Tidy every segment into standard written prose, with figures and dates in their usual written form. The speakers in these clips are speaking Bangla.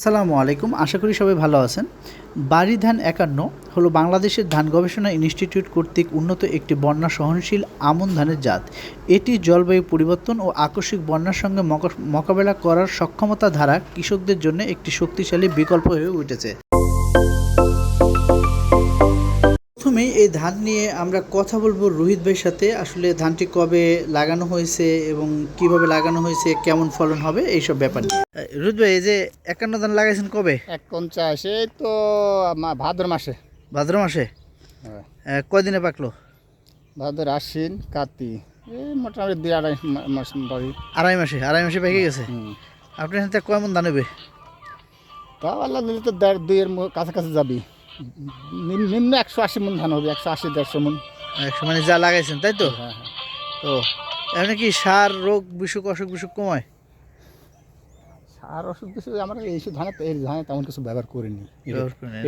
আসসালামু আলাইকুম, আশা করি সবাই ভালো আছেন। বারি ধান ৫১ হলো বাংলাদেশের ধান গবেষণা ইনস্টিটিউট কর্তৃক উন্নত একটি বন্যা সহনশীল আমন ধানের জাত। এটি জলবায়ু পরিবর্তন ও আকস্মিক বন্যার সঙ্গে মোকাবেলা করার সক্ষমতা ধারা কৃষকদের জন্য একটি শক্তিশালী বিকল্প হয়ে উঠেছে। প্রথমেই এই ধান নিয়ে আমরা কথা বলবো রোহিত ভাইয়ের সাথে। আসলে ধানটি কবে লাগানো হয়েছে এবং কিভাবে লাগানো হয়েছে, কেমন ফলন হবে এইসব ব্যাপার নিয়ে। রোহিত ভাই, এই যে ৫১ ধান লাগাইছেন কবে? ১৫০ এই তো ভাদ্র মাসে। ভাদ্র মাসে? হ্যাঁ, কয়দিনে পাকলো? ভাদ্র আশ্বিন কার্তিক এই মোটামুটি ২-২.৫ মাস পরে। আড়াই মাসে পেকে গেছে। আপনার হাতে কয় মন ধান হবে? তা আল্লাহ দিলে তো ১.৫-২ এর কাছাকাছি যাবি। নিম্ন ১৮০ মন ধান হবে, ১৮০-১৫০ মন। ১০০ মানে যা লাগাইছেন, তাই তো? হ্যাঁ হ্যাঁ। ও, এমনি কি সার, রোগ বিসুখ, অসুখ বিসুখ কমায়? সার ওষুধ কিছু আমরা এইসব ধানে এই ধানে তেমন কিছু ব্যবহার করিনি। ব্যবহার করেন না?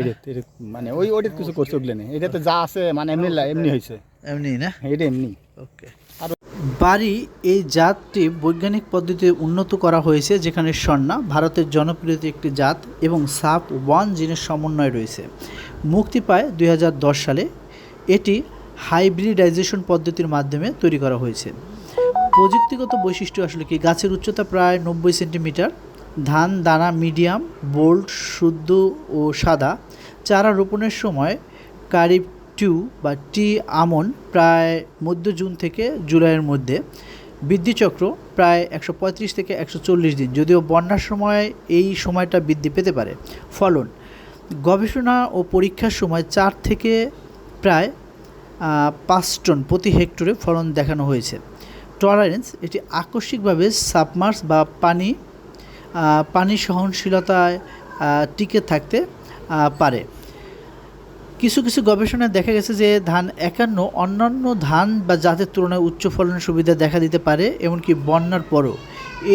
মানে ওইটার কিছু করছে ওগুলো নেই। এটাতে যা আছে মানে এমনি হয়েছে। এমনি না? এটা এমনি। ওকে। বারি এই জাতটি বৈজ্ঞানিক পদ্ধতিতে উন্নত করা হয়েছে, যেখানে স্বর্ণা ভারতের জনপ্রিয় একটি জাত এবং সাপ 1 জিনের সমন্বয় রয়েছে। মুক্তি পায় ২০১০ সালে। এটি হাইব্রিডাইজেশন পদ্ধতির মাধ্যমে তৈরি করা হয়েছে। প্রযুক্তিগত বৈশিষ্ট্য আসলে কি? গাছের উচ্চতা প্রায় ৯০ সেন্টিমিটার, ধান দানা মিডিয়াম, বোল্ড, শুদ্ধ ও সাদা। চারা রোপণের সময় কারিব টু বা টি আমন প্রায় মধ্য জুন থেকে জুলাইয়ের মধ্যে। বৃদ্ধিচক্র প্রায় ১৩৫ থেকে ১৪০ দিন, যদিও বন্যার সময় এই সময়টা বৃদ্ধি পেতে পারে। ফলন গবেষণা ও পরীক্ষার সময় ৪ থেকে প্রায় ৫ টন প্রতি হেক্টরে ফলন দেখানো হয়েছে। টলারেন্স, এটি আকস্মিকভাবে সাবমার্স বা পানি সহনশীলতায় টিকে থাকতে পারে। কিছু গবেষণায় দেখা গেছে যে ধান ৫১ অন্যান্য ধান বা জাতের তুলনায় উচ্চ ফলনের সুবিধা দেখা দিতে পারে, এমনকি বন্যার পরও।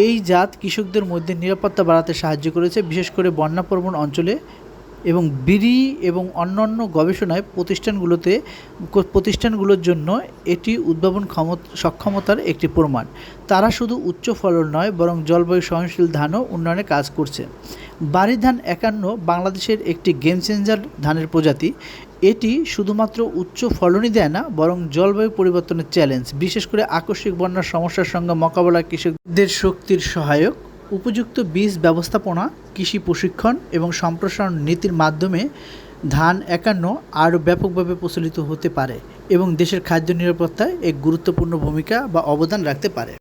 এই জাত কৃষকদের মধ্যে নিরাপত্তা বাড়াতে সাহায্য করেছে, বিশেষ করে বন্যাপ্রবণ অঞ্চলে। এবং বিড়ি এবং অন্যান্য গবেষণায় প্রতিষ্ঠানগুলোর জন্য এটি উদ্ভাবন সক্ষমতার একটি প্রমাণ। তারা শুধু উচ্চ ফলন নয়, বরং জলবায়ু সহনশীল ধানও উন্নয়নে কাজ করছে। বারি ধান ৫১ বাংলাদেশের একটি গেম চেঞ্জার ধানের প্রজাতি। এটি শুধুমাত্র উচ্চ ফলনই দেয় না, বরং জলবায়ু পরিবর্তনের চ্যালেঞ্জ, বিশেষ করে আকস্মিক বন্যার সমস্যার সঙ্গে মোকাবেলা কৃষকদের শক্তির সহায়ক। উপযুক্ত বীজ ব্যবস্থাপনা, কৃষি প্রশিক্ষণ এবং সম্প্রসারণ নীতির মাধ্যমে ধান ৫১ আরও ব্যাপকভাবে প্রচলিত হতে পারে এবং দেশের খাদ্য নিরাপত্তায় এক গুরুত্বপূর্ণ ভূমিকা বা অবদান রাখতে পারে।